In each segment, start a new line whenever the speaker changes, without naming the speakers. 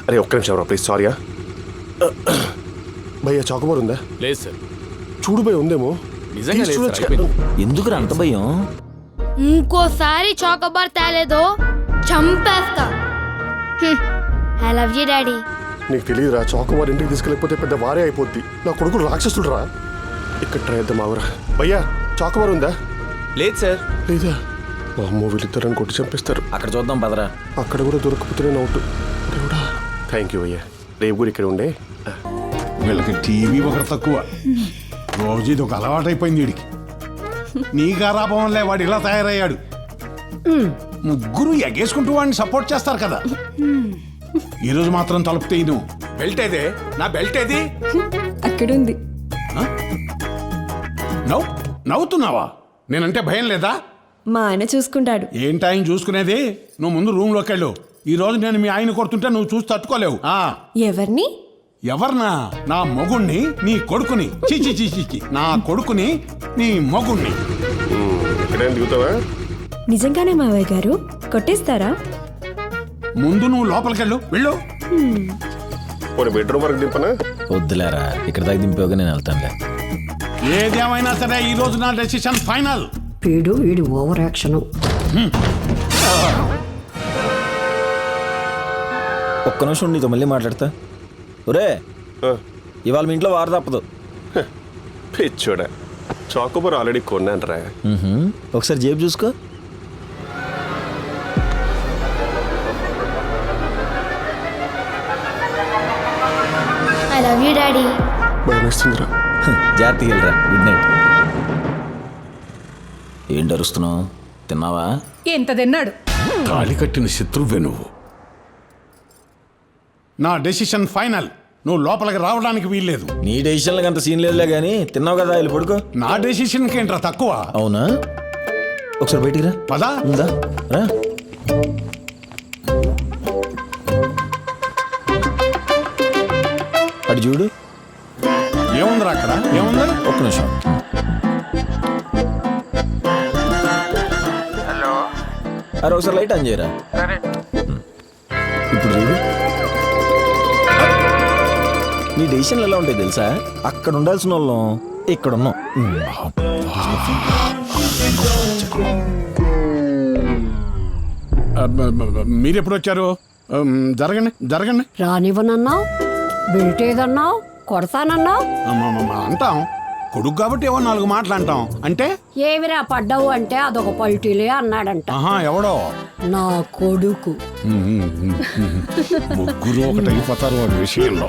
అరే ఒక్క నిమిషం రా ప్లీజ్, సారీయా. భయ్యా చాకోబార్ ఉందా?
లేదు సార్.
చూడు భయ్య, ఉందేమో.
నిజంగా లేదు సార్, అయిపోయింది.
ఎందుకు అంత భయం?
ఇంకోసారి చాకోబార్ తేలేదో చంపేస్తా. I love you daddy.
నీకు తెలియదురా, చాకోబార్ ఇంటికి తీసుకెళ్ళకపోతే పెద్ద వారే అయిపోద్ది. నా కొడుకు రాక్షసుడు రా. ఇక్కడ ట్రై చేద్దాం ఆవురా. భయ్యా చాకోబార్ ఉందా?
లేదు సార్.
లేదా? మా అమ్మ వీళ్ళిద్దరని కొట్టి చంపేస్తారు.
అక్కడ చూద్దాం పదరా.
అక్కడ కూడా దొరకపోతే నేను అవుట్. థ్యాంక్ యూ భయ్యా. రేపు కూడా ఇక్కడ ఉండే.
వీళ్ళకి టీవీ ఒకటి తక్కువ. రోజు ఇది ఒక అలవాటైపోయింది వీడికి. నీ గారాభం వల్లే వాడు ఇలా తయారయ్యాడు. ముగ్గురు ఎగేసుకుంటూ వాడిని సపోర్ట్ చేస్తారు కదా. ఈరోజు మాత్రం తలుపు తీయను.
బెల్ట్ ఏదే? నా బెల్ట్ ఏది?
అక్కడుంది.
నవ్వుతున్నావా? నేనంటే భయం లేదా?
మా ఆయన చూసుకుంటాడు.
ఏంటి ఆయన చూసుకునేది? నువ్వు ముందు రూమ్లోకి వెళ్ళు. ఈ రోజు నేను మీ ఆయన కొడుతుంటే నువ్వు చూసి తట్టుకోలేవు.
ఎవరిని?
ఎవర్నా? నా మొగుణ్ణి, నీ కొడుకుని. చీచి చీచి, నా కొడుకుని, నీ మొగుణ్ణి.
ఇక్కడే దిగుతావా?
నిజంగానే మావయ్య గారు కొట్టేస్తారా?
ముందు నువ్వు లోపలికెళ్ళు. వెళ్ళు.
పోనీ బెడ్రూమ్ వరకు దింపనా?
వద్దులేరా, ఇక్కడ దాకా దింపేగా నేను వెళ్తానులే.
ఏదేమైనా సరే ఈ రోజు నా డెసిషన్ ఫైనల్.
వీడు ఓవర్ యాక్షన్.
ఒక్క నిమిషం నీతో మళ్ళీ మాట్లాడతా. ఒరే, ఇవాళ మీ ఇంట్లో వార తప్పదు.
పిచ్చోడా, చాకోబార్ ఆల్రెడీ కొన్నాను రా.
ఒకసారి జేబు చూసుకో.
I love you daddy.
భయమేస్తుందిరా.
జాగ్రత్తగా వెళ్ళరా. Good night. ఏంటి అరుస్తున్నావు? తిన్నావా?
ఎంత తిన్నాడు?
తాళి కట్టిన శత్రువే నువ్వు. నా డెసిషన్ ఫైనల్. నువ్వు లోపలికి రావడానికి వీల్లేదు.
నీ డెసిషన్లకు అంత సీన్ లేదులే కానీ తిన్నావు కదా, వెళ్ళి పడుకో.
నా డెసిషన్కి ఏంట్రా తక్కువ?
అవునా? ఒకసారి బయటికి రా.
పదా
ఉందా రా. అటు చూడు.
ఏముందిరా అక్కడ? ఏముంది?
ఒక్క నిమిషం. అరే ఒకసారి లైట్ ఆన్ చేయరా. ఇప్పుడు చూడు. నీ డెసిషన్లు ఎలా ఉంటాయి తెలుసా? అక్కడ ఉండాల్సిన వాళ్ళం ఇక్కడ ఉన్నాం.
మీరెప్పుడు వచ్చారు? జరగండి జరగండి.
రానివ్వనన్నావు, బెల్టేదన్నావు, కొడతానన్నావు.
అంటాం. కొడుకు కాబట్టి ఏవో 4 మాటలు అంటాం. అంటే
ఏమిరా పడ్డావు అంటే అదొక పల్టీలే అన్నాడంట.
ఎవడో
నా కొడుకు.
ముగ్గురు ఒకటి అయిపోతారు వాడి విషయంలో.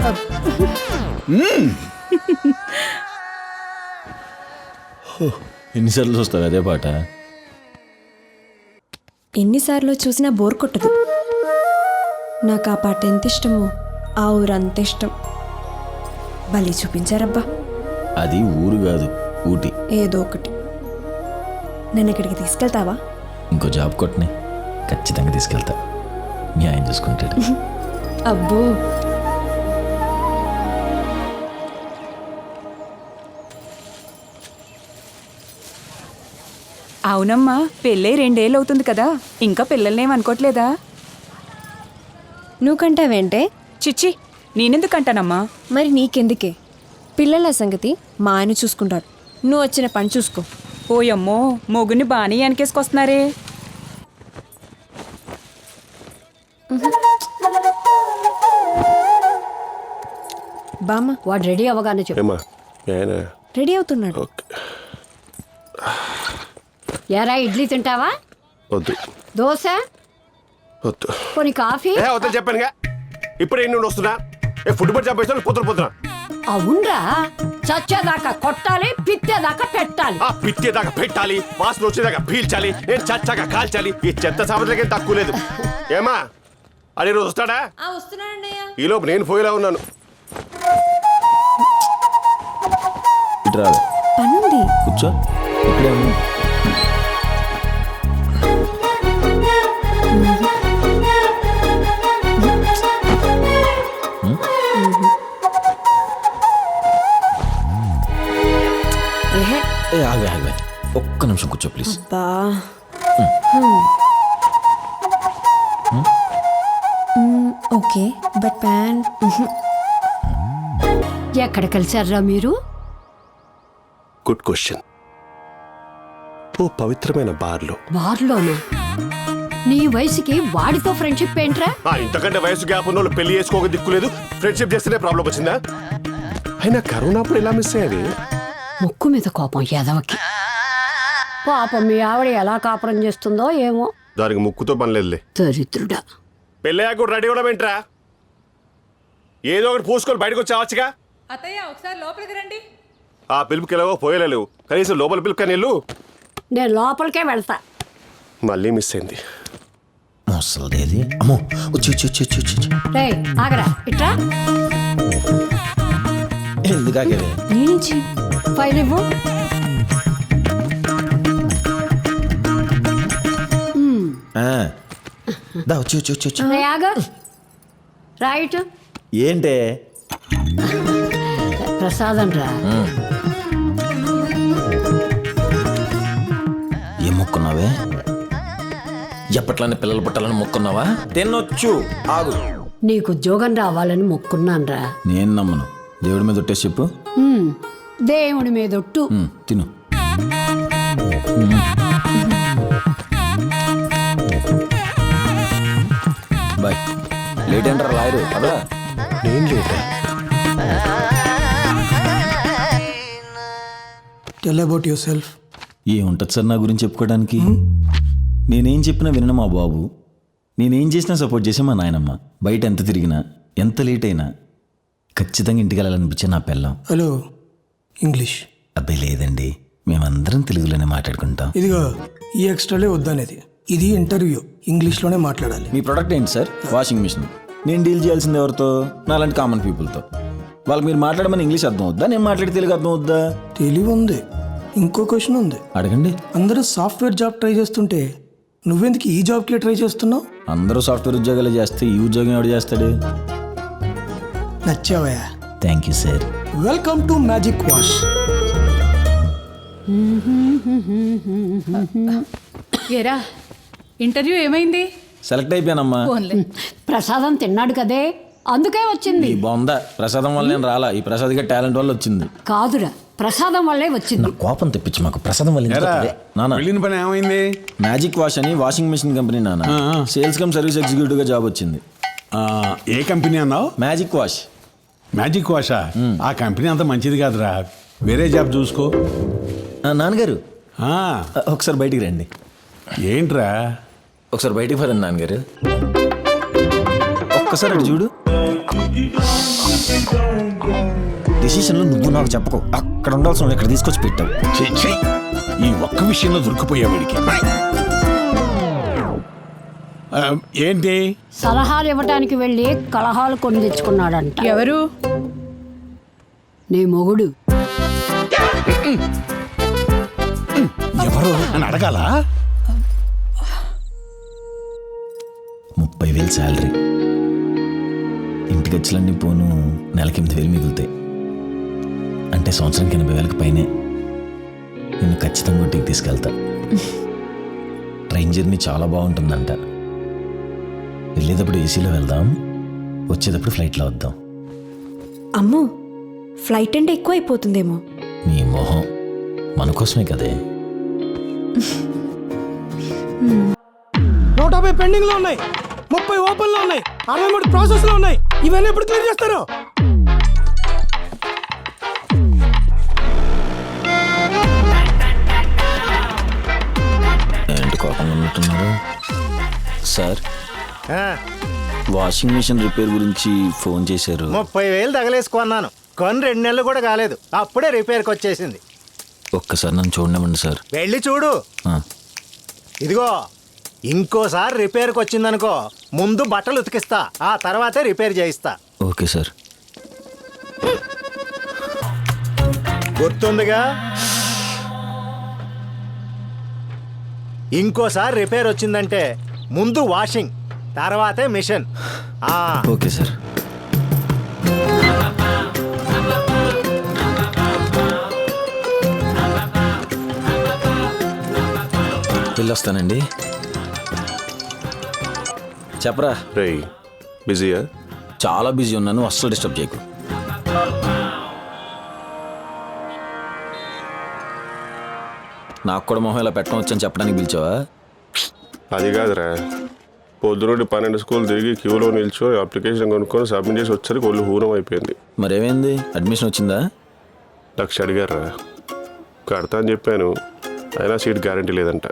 ఎన్నిసార్లు చూస్తావు అదే పాట?
ఎన్నిసార్లు చూసినా బోర్ కొట్టదు. నాకు ఆ పాట ఎంత ఇష్టమో ఆ ఊరు అంత ఇష్టం. భలే చూపించారబ్బా.
అది ఊరు కాదు, ఊటీ.
ఏదో ఒకటి. నన్ను ఇక్కడికి తీసుకెళ్తావా?
ఇంకో జాబ్ కొట్టని ఖచ్చితంగా తీసుకెళ్తా. మీ ఆయన చూసుకుంటాడు.
అబ్బో.
అవునమ్మా, పెళ్ళై 2 ఏళ్ళు అవుతుంది కదా, ఇంకా పిల్లల్నేమనుకోవట్లేదా?
నువ్వు కంటావేంటే?
చిచ్చి, నేనెందుకంటానమ్మా?
మరి నీకెందుకే? పిల్లల సంగతి మా ఆయన చూసుకుంటాడు. నువ్వు వచ్చిన పని చూసుకో.
ఓయమ్మో, మొగుని బాగానే వెనకేసుకొస్తున్నారే.
బామ్మ,
వాడు రెడీ అవ్వగానే చెప్పు.
ఏమా
రెడీ అవుతున్నాడు.
ఎరా ఇడ్లీ తింటావా?
వద్దు.
దోశ?
వద్దు.
కొన్ని కాఫీ?
వద్దని చెప్పానుగా. ఇప్పుడు ఏం నుండి వస్తున్నా? ఫుడ్ పట్టి చంపేస్తాను, పొద్దున.
అవునరా, చచ్చేదాకా కొట్టాలి, పిత్తేదాకా పెట్టాలి.
పిత్తేదాకా పెట్టాలి, వాసన వచ్చేదాకా పీల్చాలి, నేను చచ్చాక కాల్చాలి. ఈ చెత్త సామర్థ్యం తక్కువ లేదు. ఏమా అదే రోజు వస్తాడా? ఈలోపు నేను పోయేలా ఉన్నాను.
ఇటు రాదు.
పనుంది.
కూర్చో. ఇక్కడే ఉంది. ఆగే ఒక్క నిమిషం కూర్చో please.
Okay. Okay but pant
ఎక్కడ కలిసారా మీరు?
Good question. ఓ పవిత్రమైన బార్లో.
బార్లోనా? నీ వయసుకి వాడితో ఫ్రెండ్షిప్ ఏంట్రా?
ఇంతకంటే వయసు గ్యాప్ ఉన్న వాళ్ళు పెళ్లి చేసుకోక దిక్కులేదు, ఫ్రెండ్షిప్ చేస్తేనే ప్రాబ్లం వచ్చిందా? అయినా కరోనా అప్పుడు ఎలా మిస్ అయ్యేది?
ముక్కు మీద కోపం ఎదవకి. పాపం మీ ఆవిడ ఎలా కాపురం చేస్తుందో ఏమో.
దానికి ముక్కుతో పనిలేదులే.
దరిద్రుడా.
పెళ్ళయ్యాక కూడా రెడీ కూడా ఏంట్రా? ఏదో ఒకటి పూసుకొని బయటకు వచ్చావచ్చుగా.
అత్తయ్య ఒకసారి లోపలికి రండి.
ఆ పిలుపుకి ఎలాగో పోయలేవు, కనీసం లోపల పిలుపు కానీ వెళ్ళు.
నేను లోపలికే వెళ్తా.
మళ్ళీ మిస్ అయింది.
ముసలిదేది అమ్మో, వచ్చి వచ్చి వచ్చి వచ్చి వచ్చి
రేయ్ ఆగరా, ఇట్రా.
ఎందుకాకే
నుంచి
ఫైల్ ఇవ్వు.
దా వచ్చి వచ్చి వచ్చి వచ్చి
రేయ్ ఆగు. రైట్.
ఏంటే
ప్రసాదం రా.
ఏం మొక్కున్నావే? ఎప్పట్లానే పిల్లలు పుట్టాలని మొక్కున్నావా? తినొచ్చు, ఆగు.
నీకు ఉద్యోగం రావాలని మొక్కున్నాను రా.
నేను నమ్మను. దేవుడి మీద ఒట్టేసి చెప్పు.
దేవుడి మీదొట్టు.
తిను. బాయ్. లేట్ అంటారా లాయరు కదా?
నేను లేదా?
Tell about your self.
ఏముంటుంది సార్ నా గురించి చెప్పుకోవడానికి? నేనేం చెప్పినా వినను మా బాబు, నేనేం చేసినా సపోర్ట్ చేసే మా నాయనమ్మ. బయట ఎంత తిరిగినా, ఎంత లేట్ అయినా ఖచ్చితంగా ఇంటికి వెళ్ళాలనిపించే నా పిల్లం.
Hello, English?
అబ్బాయి లేదండి, మేమందరం తెలుగులోనే మాట్లాడుకుంటాం.
ఇదిగో ఈ ఎక్స్ట్రాలే వద్దనేది. ఇది ఇంటర్వ్యూ, ఇంగ్లీష్లోనే మాట్లాడాలి.
మీ ప్రోడక్ట్ ఏంటి సార్? Washing machine. నేను డీల్ చేయాల్సింది ఎవరితో? నాలాంటి కామన్ పీపుల్తో. వాళ్ళకి మీరు మాట్లాడమని ఇంగ్లీష్ అర్థం అవుద్దా, నేను మాట్లాడి తెలుగు అర్థం అవుద్దా?
తెలివి ఉంది. ఇంకో క్వశ్చన్ ఉంది,
అడగండి.
అందరూ సాఫ్ట్వేర్ జాబ్ ట్రై చేస్తుంటే నువ్వెందుకు ఈ జాబ్కి ట్రై చేస్తున్నావు?
అందరూ సాఫ్ట్వేర్ ఉద్యోగాలు చేస్తే ఈ ఉద్యోగం ఎవడు చేస్తాడు?
నచ్చావయ్యా.
Thank you sir.
Welcome to magic wash.
ఏరా, ఇంటర్వ్యూ ఏమైంది?
సెలెక్ట్ అయిపోయానమ్మా.
ప్రసాదం తిన్నాడు కదే, అందుకే వచ్చింది.
ఈ బొంద ప్రసాదం వల్ల నేను రాలా, ఈ ప్రసాద్గా టాలెంట్ వల్ల వచ్చింది.
కాదురా, ప్రసాదం వల్లే వచ్చింది.
కోపం తెప్పించి మాకు ప్రసాదం వల్ల ఎందుకు
ఎరా,
వస్తుంది? నాన్న,
వెళ్ళిన పని ఏమైంది?
మ్యాజిక్ వాష్ అని వాషింగ్ మెషిన్ కంపెనీ నాన్న. సేల్స్ కమ్ సర్వీస్ ఎగ్జిక్యూటివ్ గా జాబ్ వచ్చింది.
ఏ కంపెనీ అన్నావు?
Magic wash.
మ్యాజిక్ వాషా? ఆ కంపెనీ అంత మంచిది కాదురా, వేరే జాబ్ చూసుకో.
నాన్నగారు
ఆ,
ఒకసారి బయటికి రండి.
ఏంట్రా?
ఒకసారి బయటికి పదండి నాన్నగారు. ఒక్కసారి అటు చూడు. డిసిషన్లో నువ్వు నాకు చెప్పకు, అక్కడ ఉండాల్సిన ఇక్కడ తీసుకొచ్చి పెట్టావు.
ఛీ, ఛీ. ఈ ఒక్క విషయంలో దొరికిపోయా వీడికి. ఏంటి?
సలహాలు ఇవ్వటానికి వెళ్ళి కలహాలు కొని తెచ్చుకున్నాడంట.
ఎవరు?
నీ మొగుడు.
ఎవరు అని అడగాల?
30,000 శాలరీ, ఇంటి ఖర్చులన్నీ పోను నెలకి 8,000 మిగులుతాయి. అంటే సంవత్సరానికి 80,000కి పైనే. నేను ఖచ్చితంగా ఇంటికి తీసుకెళ్తా. ట్రైన్ జర్నీ చాలా బాగుంటుందంట. వెళ్ళేటప్పుడు ఏసీలో వెళ్దాం, వచ్చేటప్పుడు ఫ్లైట్లో వద్దాం.
అమ్మో, ఫ్లైట్ అంటే ఎక్కువ అయిపోతుందేమో.
నీ మొహం, మన కోసమే కదే.
150 పెండింగ్ లో ఉన్నాయి, 30 ఓపెన్ లో ఉన్నాయి, 63 ప్రాసెస్ లో ఉన్నాయి. ఇవన్నీ ఎప్పుడు క్లియర్ చేస్తారు?
ఏంటి కోపంగా ఉన్నట్టున్నారు సార్? వాషింగ్ మిషన్ రిపేర్ గురించి ఫోన్ చేశారు.
30,000 తగలేసుకున్నాను, కొని 2 నెలలు కూడా కాలేదు, అప్పుడే రిపేర్కి వచ్చేసింది.
ఒక్కసారి నన్ను చూడనివ్వండి సార్.
వెళ్ళి చూడు. ఇదిగో, ఇంకోసారి రిపేర్కి వచ్చిందనుకో, ముందు బట్టలు ఉతికిస్తా, ఆ తర్వాతే రిపేర్ చేయిస్తా.
Okay sir.
గుర్తుందిగా? ఇంకోసారి రిపేర్ వచ్చిందంటే ముందు వాషింగ్, తర్వాతే మిషన్.
Okay sir. వెళ్ళొస్తానండి. చెప్పరా.
రేయ్, బిజీయా?
చాలా బిజీ ఉన్నాను, అస్సలు డిస్టర్బ్ చేయకు. నాకు కూడా మొహం ఇలా పెట్టడం వచ్చని చెప్పడానికి పిలిచావా?
అది కాదురా, పొద్దునుండి 12 స్కూల్ తిరిగి క్యూలో నిల్చో అప్లికేషన్ కొనుక్కొని సబ్మిట్ చేసి వచ్చరికి ఒళ్ళు హూరం అయిపోయింది.
మరేమైంది, అడ్మిషన్ వచ్చిందా?
1,00,000 అడిగారా, కడతా అని చెప్పాను, అయినా సీట్ గ్యారంటీ లేదంట.